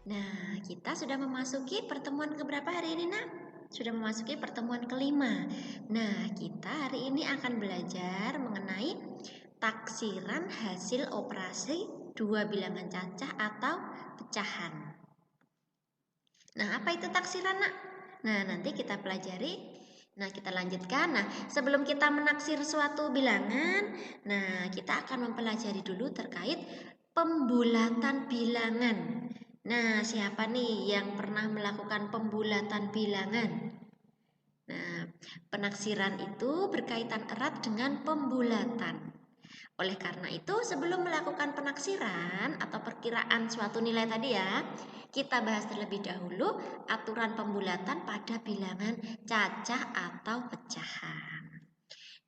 Nah, kita sudah memasuki pertemuan keberapa hari ini, Nak? Sudah memasuki pertemuan kelima. Nah, kita hari ini akan belajar mengenai taksiran hasil operasi dua bilangan cacah atau pecahan. Nah, apa itu taksiran, Nak? Nah, nanti kita pelajari. Nah, kita lanjutkan. Nah, sebelum kita menaksir suatu bilangan, nah, kita akan mempelajari dulu terkait pembulatan bilangan. Nah, siapa nih yang pernah melakukan pembulatan bilangan? Nah, penaksiran itu berkaitan erat dengan pembulatan. Oleh karena itu, sebelum melakukan penaksiran atau perkiraan suatu nilai tadi ya, kita bahas terlebih dahulu aturan pembulatan pada bilangan cacah atau pecahan.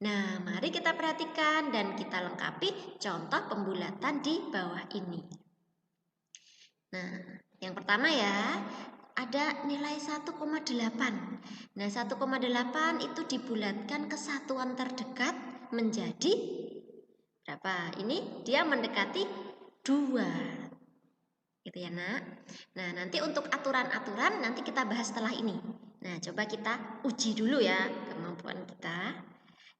Nah, mari kita perhatikan dan kita lengkapi contoh pembulatan di bawah ini. Nah, yang pertama ya, ada nilai 1,8. Nah, 1,8 itu dibulatkan ke satuan terdekat menjadi berapa? Ini dia mendekati 2. Gitu ya, Nak. Nah, nanti untuk aturan-aturan nanti kita bahas setelah ini. Nah, coba kita uji dulu ya kemampuan kita.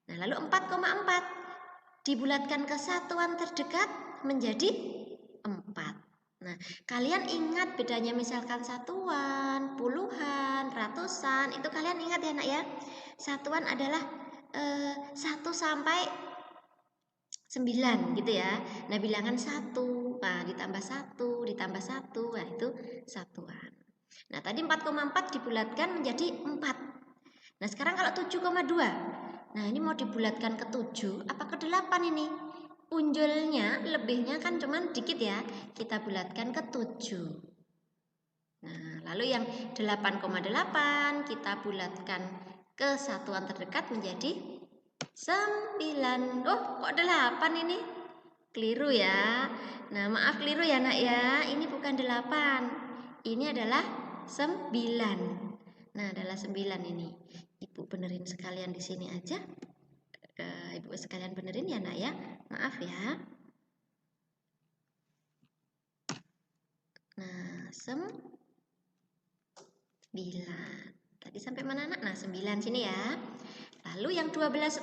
Nah, lalu 4,4 dibulatkan ke satuan terdekat menjadi 4. Nah, kalian ingat bedanya misalkan satuan, puluhan, ratusan, itu kalian ingat ya, Nak ya? Satuan adalah 1 sampai 9 gitu ya. Nah, bilangan 1, nah ditambah 1, ditambah 1, nah itu satuan. Nah, tadi 4,4 dibulatkan menjadi 4. Nah, sekarang kalau 7,2. Nah, ini mau dibulatkan ke 7 apa ke 8 ini? Punjulnya, lebihnya kan cuman dikit ya. Kita bulatkan ke 7. Nah, lalu yang 8,8 kita bulatkan ke satuan terdekat menjadi 9. Oh, kok 8 ini? Keliru ya. Nah, maaf keliru ya, Nak ya. Ini bukan 8. Ini adalah 9. Nah, adalah 9 ini. Ibu benerin sekalian di sini aja. Ibu sekalian benerin ya, Nak ya. Maaf ya. Nah, 9. Tadi sampai mana, Nak? Nah, 9 sini ya. Lalu yang 12,5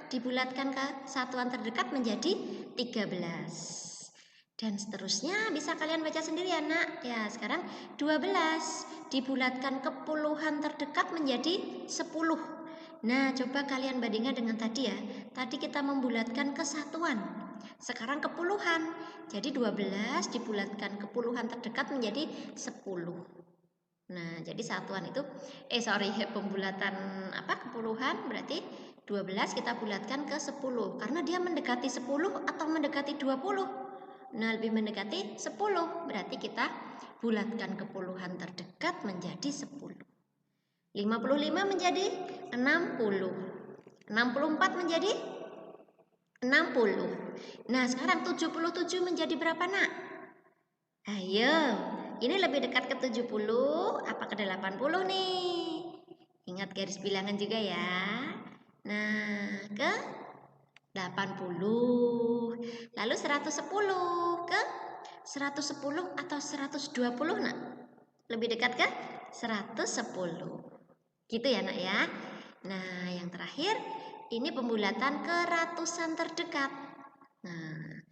dibulatkan ke satuan terdekat menjadi 13. Dan seterusnya bisa kalian baca sendiri ya, Nak. Ya, sekarang 12 dibulatkan ke puluhan terdekat menjadi 10. Nah, coba kalian bandingkan dengan tadi ya. Tadi kita membulatkan ke satuan. Sekarang ke puluhan. Jadi 12 dibulatkan ke puluhan terdekat menjadi 10. Nah, jadi satuan itu pembulatan kepuluhan berarti 12 kita bulatkan ke 10 karena dia mendekati 10 atau mendekati 20. Nah, lebih mendekati 10, berarti kita bulatkan ke puluhan terdekat menjadi 10. 55 menjadi 60. 64 menjadi 60. Nah, sekarang 77 menjadi berapa, Nak? Ayo, ini lebih dekat ke 70 apa ke 80 nih? Ingat garis bilangan juga ya. Nah, ke 80. Lalu 110 ke 110 atau 120, Nak? Lebih dekat ke 110. Gitu ya, Nak ya. Nah, yang terakhir ini pembulatan ke ratusan terdekat. Nah,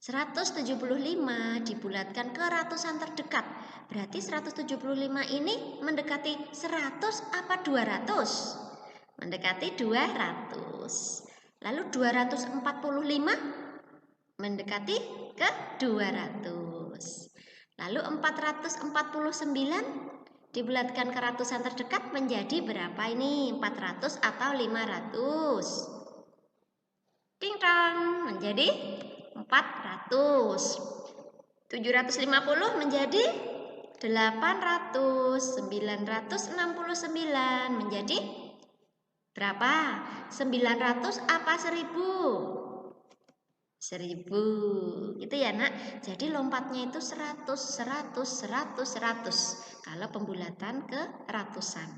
175 dibulatkan ke ratusan terdekat. Berarti 175 ini mendekati 100 apa 200? Mendekati 200. Lalu 245 mendekati ke 200. Lalu 449 dibulatkan ke ratusan terdekat menjadi berapa ini? 400 atau 500? Ding dong, menjadi 400. 750 menjadi 800. 969 menjadi berapa? 900 apa 1000? 1000. Gitu ya, Nak. Jadi lompatnya itu 100, 100, 100, 100. Kalau pembulatan ke ratusan.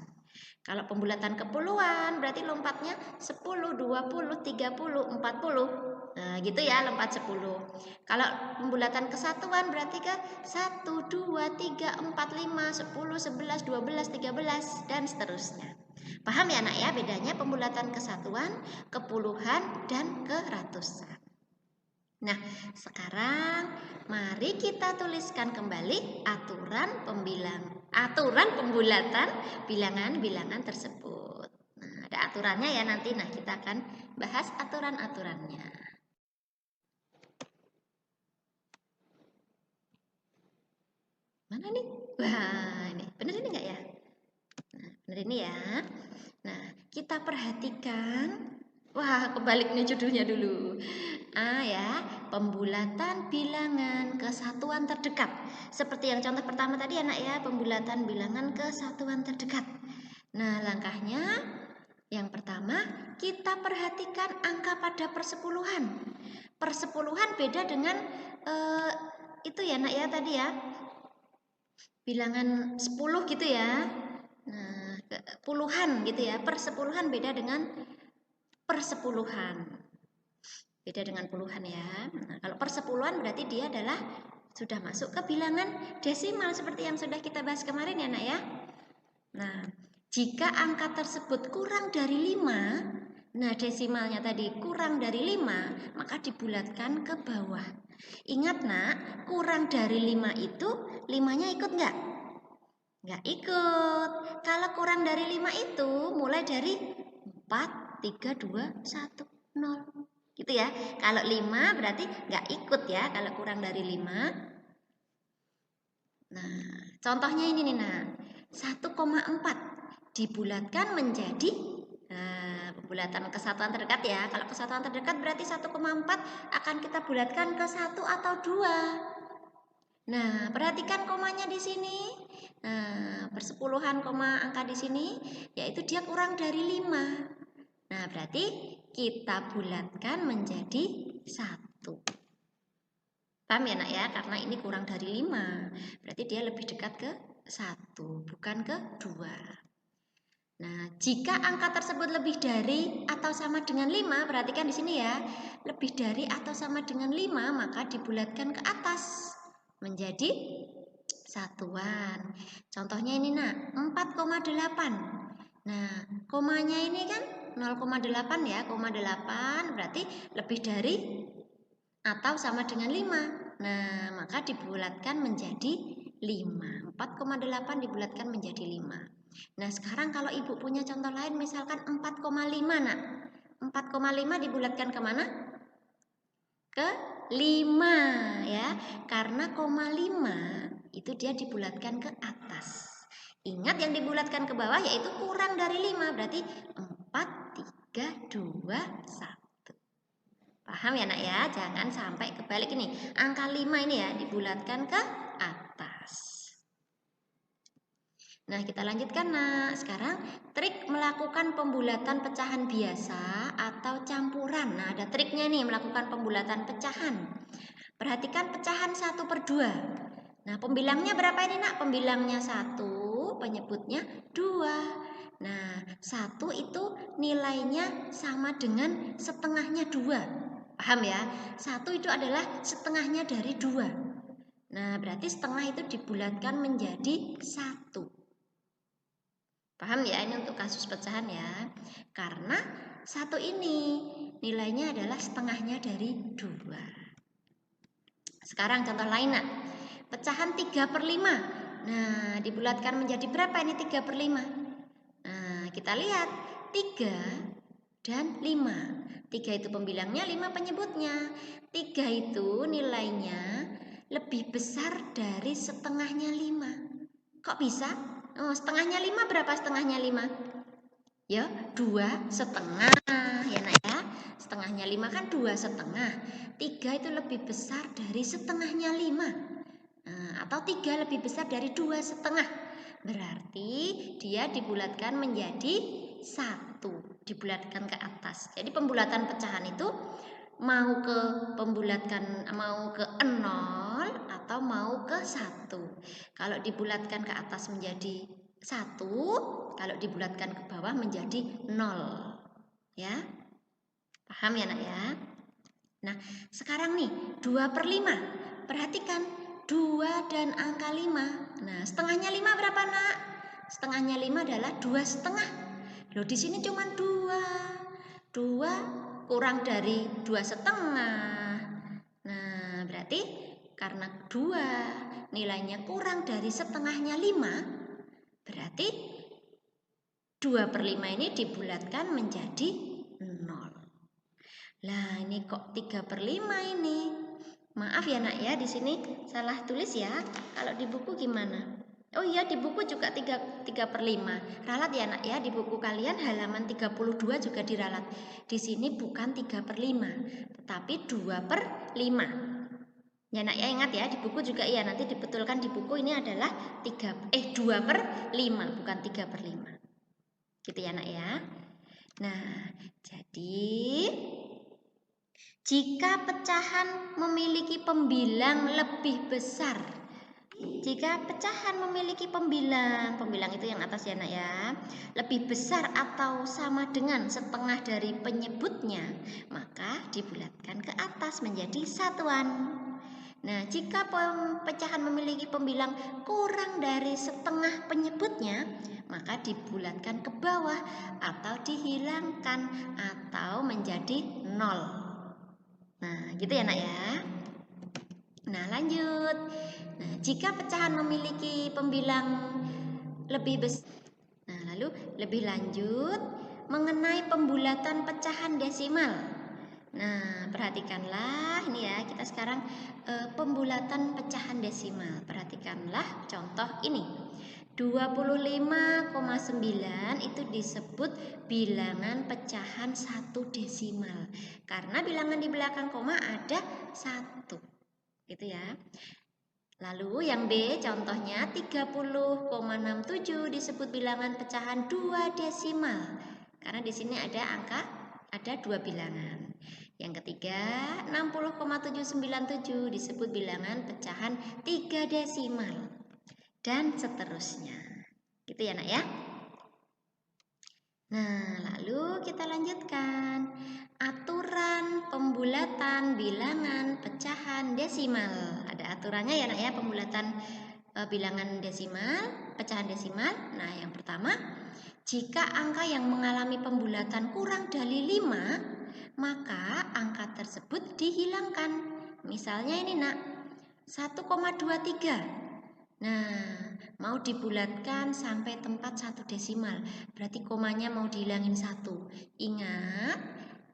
Kalau pembulatan ke puluhan berarti lompatnya 10, 20, 30, 40. Nah, gitu ya, lompat 10. Kalau pembulatan kesatuan berarti ke 1, 2, 3, 4, 5, 10, 11, 12, 13 dan seterusnya. Paham ya Nak ya bedanya pembulatan kesatuan, kepuluhan dan keratusan. Nah, sekarang mari kita tuliskan kembali aturan pembulatan bilangan-bilangan tersebut. Nah, ada aturannya ya nanti. Nah, kita akan bahas aturan-aturannya. Mana nih? Wah, ini benar ini enggak ya? Nah, benar ini ya. Nah, kita perhatikan. Wah, kebalik nih judulnya dulu. A ya, pembulatan bilangan kesatuan terdekat. Seperti yang contoh pertama tadi anak ya, pembulatan bilangan kesatuan terdekat. Nah, langkahnya yang pertama, kita perhatikan angka pada persepuluhan. Persepuluhan beda dengan itu ya nak ya tadi ya. Bilangan 10 gitu ya. Nah, puluhan gitu ya. Persepuluhan beda dengan persepuluhan. Beda dengan puluhan ya. Nah, kalau persepuluhan berarti dia adalah sudah masuk ke bilangan desimal seperti yang sudah kita bahas kemarin ya nak ya. Nah, jika angka tersebut kurang dari 5, nah desimalnya tadi kurang dari 5, maka dibulatkan ke bawah. Ingat nak, kurang dari 5 itu 5-nya ikut enggak? Enggak ikut. Kalau kurang dari 5 itu mulai dari 4, 3, 2, 1, 0. Gitu ya. Kalau 5 berarti enggak ikut ya kalau kurang dari 5. Nah, contohnya ini nih nak. 1,4 dibulatkan menjadi pembulatan kesatuan terdekat ya. Kalau kesatuan terdekat berarti 1,4 akan kita bulatkan ke 1 atau 2. Nah, perhatikan komanya di sini. Nah, persepuluhan koma angka di sini yaitu dia kurang dari 5. Nah, berarti kita bulatkan menjadi 1. Paham ya nak ya? Karena ini kurang dari 5. Berarti dia lebih dekat ke 1, bukan ke 2. Nah, jika angka tersebut lebih dari atau sama dengan 5, perhatikan di sini ya. Lebih dari atau sama dengan 5, maka dibulatkan ke atas menjadi satuan. Contohnya ini nak, 4,8. Nah, komanya ini kan 0,8 ya, 0,8 berarti lebih dari atau sama dengan 5. Nah, maka dibulatkan menjadi 5. 4,8 dibulatkan menjadi 5. Nah, sekarang kalau ibu punya contoh lain misalkan 4,5 nak. 4,5 dibulatkan kemana? Ke 5 ya. Karena koma 5 itu dia dibulatkan ke atas. Ingat yang dibulatkan ke bawah yaitu kurang dari 5. Berarti 4, 3, 2, 1. Paham ya nak ya? Jangan sampai kebalik ini. Angka 5 ini ya dibulatkan ke atas. Nah, kita lanjutkan nak. Sekarang trik melakukan pembulatan pecahan biasa atau campuran. Nah, ada triknya nih melakukan pembulatan pecahan. Perhatikan pecahan 1/2. Nah, pembilangnya berapa ini nak? Pembilangnya 1, penyebutnya 2. Nah, 1 itu nilainya sama dengan setengahnya 2. Paham ya? 1 itu adalah setengahnya dari 2. Nah, berarti setengah itu dibulatkan menjadi 1. Paham ya? Ini untuk kasus pecahan ya. Karena 1 ini nilainya adalah setengahnya dari 2. Sekarang contoh lain nak. Pecahan 3/5. Nah, dibulatkan menjadi berapa ini 3/5? Nah, kita lihat 3 dan 5. 3 itu pembilangnya, 5 penyebutnya. 3 itu nilainya lebih besar dari setengahnya 5. Kok bisa? Oh, setengahnya 5 berapa setengahnya 5? Ya, 2,5 ya nak ya. Setengahnya 5 kan 2,5. 3 itu lebih besar dari setengahnya 5. Nah, atau 3 lebih besar dari 2,5. Berarti dia dibulatkan menjadi 1. Dibulatkan ke atas. Jadi pembulatan pecahan itu mau ke 0 atau mau ke 1. Kalau dibulatkan ke atas menjadi 1, kalau dibulatkan ke bawah menjadi 0. Ya. Paham ya nak ya? Nah, sekarang nih 2/5. Perhatikan 2 dan angka 5. Nah, setengahnya 5 berapa, Nak? Setengahnya 5 adalah 2,5. Loh, di sini cuma 2. 2 kurang dari 2,5. Nah, berarti karena 2 nilainya kurang dari setengahnya 5, berarti 2/5 ini dibulatkan menjadi 0. Lah, ini kok 3/5 ini? Maaf ya, Nak ya, di sini salah tulis ya. Kalau di buku gimana? Oh iya, di buku juga 3/5. Ralat ya, Nak ya, di buku kalian halaman 32 juga diralat. Di sini bukan 3/5, tetapi 2/5. Ya, Nak ya, ingat ya, di buku juga iya, nanti dibetulkan di buku ini adalah 2/5, bukan 3/5. Gitu ya, Nak ya. Nah, jadi jika pecahan memiliki pembilang lebih besar, jika pecahan memiliki pembilang itu yang atas ya, Nak ya, lebih besar atau sama dengan setengah dari penyebutnya, maka dibulatkan ke atas menjadi satuan. Nah, jika pecahan memiliki pembilang kurang dari setengah penyebutnya, maka dibulatkan ke bawah atau dihilangkan atau menjadi 0. Nah, gitu ya, Nak ya. Nah, lanjut. Nah, jika pecahan memiliki pembilang lebih besar. Nah, lalu lebih lanjut mengenai pembulatan pecahan desimal. Nah, perhatikanlah ini ya, kita sekarang pembulatan pecahan desimal. Perhatikanlah contoh ini. 25,9 itu disebut bilangan pecahan 1 desimal. Karena bilangan di belakang koma ada 1. Gitu ya. Lalu yang B contohnya 30,67 disebut bilangan pecahan 2 desimal. Karena di sini ada 2 bilangan. Yang ketiga 60,797 disebut bilangan pecahan 3 desimal. Dan seterusnya. Gitu ya, Nak ya. Nah, lalu kita lanjutkan. Aturan pembulatan bilangan pecahan desimal. Ada aturannya ya, Nak ya, pembulatan bilangan desimal, pecahan desimal. Nah, yang pertama, jika angka yang mengalami pembulatan kurang dari 5, maka angka tersebut dihilangkan. Misalnya ini, Nak, 1,23. Nah, mau dibulatkan sampai tempat 1 desimal. Berarti komanya mau dihilangin 1. Ingat.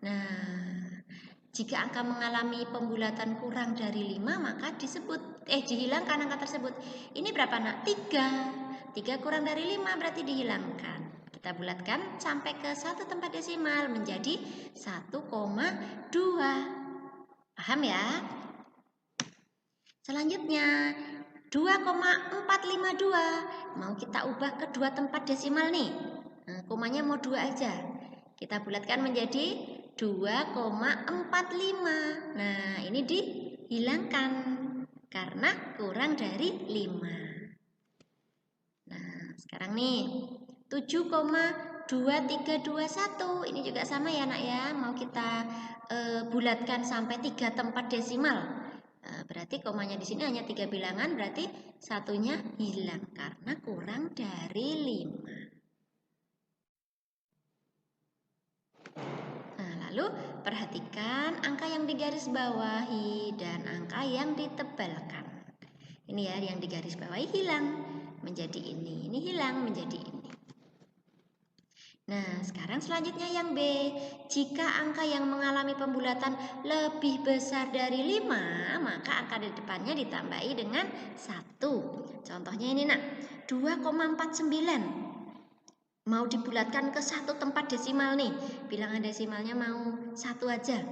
Nah, jika angka mengalami pembulatan kurang dari 5, maka dihilangkan angka tersebut. Ini berapa, Nak? 3. 3 kurang dari 5 berarti dihilangkan. Kita bulatkan sampai ke 1 tempat desimal menjadi 1,2. Paham ya? Selanjutnya 2,452 mau kita ubah ke 2 tempat desimal nih. Nah, komanya mau 2 aja. Kita bulatkan menjadi 2,45. Nah, ini dihilangkan karena kurang dari 5. Nah, sekarang nih 7,2321 ini juga sama ya, Nak ya. Mau kita bulatkan sampai 3 tempat desimal. Berarti komanya di sini hanya 3 bilangan, berarti satunya hilang karena kurang dari 5. Nah, lalu perhatikan angka yang digaris bawahi dan angka yang ditebalkan. Ini ya, yang digaris bawahi hilang menjadi ini hilang menjadi ini. Nah, sekarang selanjutnya yang B. Jika angka yang mengalami pembulatan lebih besar dari 5, maka angka di depannya ditambahi dengan 1. Contohnya ini, Nak, 2,49. Mau dibulatkan ke 1 tempat desimal nih. Bilangan desimalnya mau 1 aja.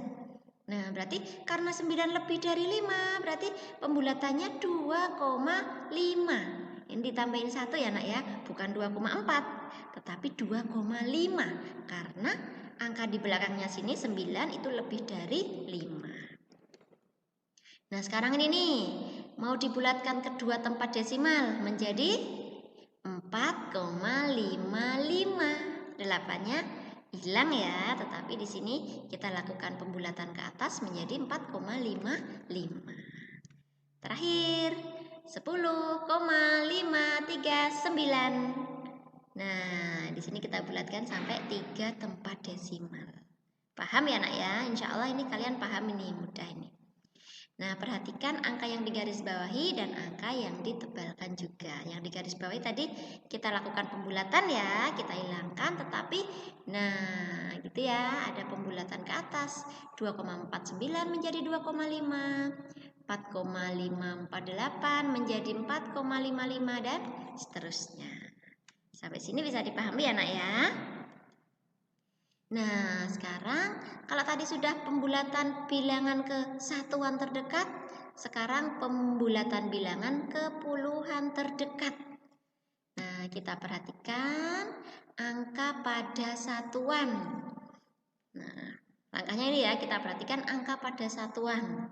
Nah, berarti karena 9 lebih dari 5, berarti pembulatannya 2,5. Ini ditambahin 1 ya, Nak ya, bukan 2,4. Tetapi 2,5 karena angka di belakangnya sini 9 itu lebih dari 5. Nah, sekarang ini nih mau dibulatkan ke 2 tempat desimal menjadi 4,55. 8-nya hilang ya, tetapi di sini kita lakukan pembulatan ke atas menjadi 4,55. Terakhir 10,539. Nah, di sini kita bulatkan sampai 3 tempat desimal. Paham ya nak ya? Insya Allah ini kalian paham, ini mudah ini. Nah, perhatikan angka yang digarisbawahi dan angka yang ditebalkan juga. Yang digarisbawahi tadi kita lakukan pembulatan ya, kita hilangkan, tetapi nah gitu ya, ada pembulatan ke atas. 2,49 menjadi 2,5, 4,548 menjadi 4,55 dan seterusnya. Sampai sini bisa dipahami ya nak ya? Nah, sekarang kalau tadi sudah pembulatan bilangan ke satuan terdekat, sekarang pembulatan bilangan ke puluhan terdekat. Nah, kita perhatikan angka pada satuan. Nah, langkahnya ini ya, kita perhatikan angka pada satuan.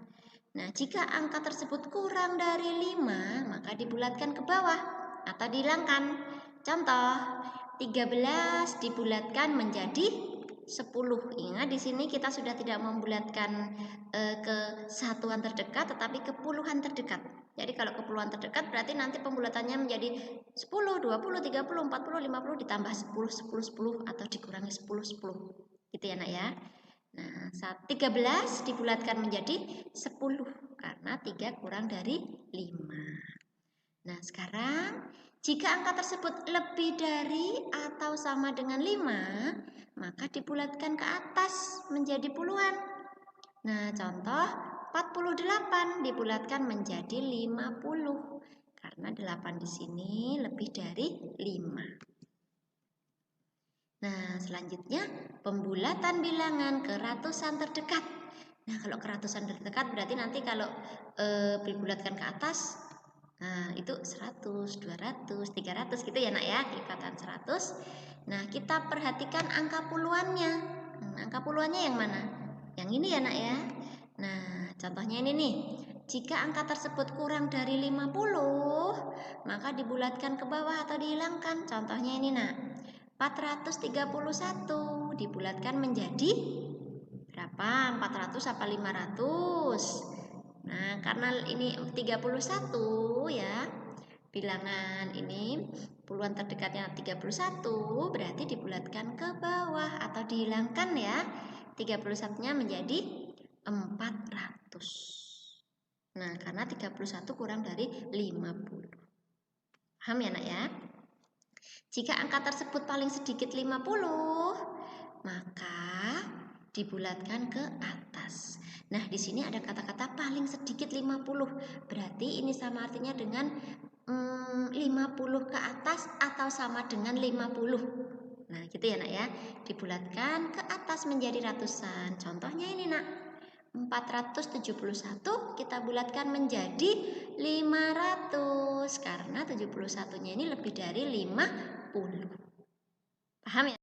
Nah, jika angka tersebut kurang dari 5, maka dibulatkan ke bawah atau dihilangkan. Contoh, 13 dibulatkan menjadi 10. Ingat di sini kita sudah tidak membulatkan ke satuan terdekat tetapi ke puluhan terdekat. Jadi kalau ke puluhan terdekat berarti nanti pembulatannya menjadi 10, 20, 30, 40, 50 ditambah 10, 10, 10 atau dikurangi 10, 10. Gitu ya nak ya. Nah, 13 dibulatkan menjadi 10 karena 3 kurang dari 5. Nah, sekarang jika angka tersebut lebih dari atau sama dengan 5, maka dibulatkan ke atas menjadi puluhan. Nah, contoh 48 dibulatkan menjadi 50 karena 8 di sini lebih dari 5. Nah, selanjutnya pembulatan bilangan ke ratusan terdekat. Nah, kalau ke ratusan terdekat berarti nanti kalau dibulatkan ke atas, nah itu 100, 200, 300 gitu ya nak ya, lipatan 100. Nah, kita perhatikan angka puluhannya. Angka puluhannya yang mana? Yang ini ya nak ya. Nah, contohnya ini nih. Jika angka tersebut kurang dari 50, maka dibulatkan ke bawah atau dihilangkan. Contohnya ini nak. 431 dibulatkan menjadi berapa? 400 apa 500? Nah, karena ini 31 ya, bilangan ini puluhan terdekatnya 31, berarti dibulatkan ke bawah atau dihilangkan ya. 31-nya menjadi 400. Nah, karena 31 kurang dari 50. Paham ya nak ya? Jika angka tersebut paling sedikit 50, maka dibulatkan ke atas. Nah, di sini ada kata-kata paling sedikit 50. Berarti ini sama artinya dengan 50 ke atas atau sama dengan 50. Nah, gitu ya nak ya. Dibulatkan ke atas menjadi ratusan. Contohnya ini nak. 471 kita bulatkan menjadi 500 karena 71-nya ini lebih dari 50. Paham ya?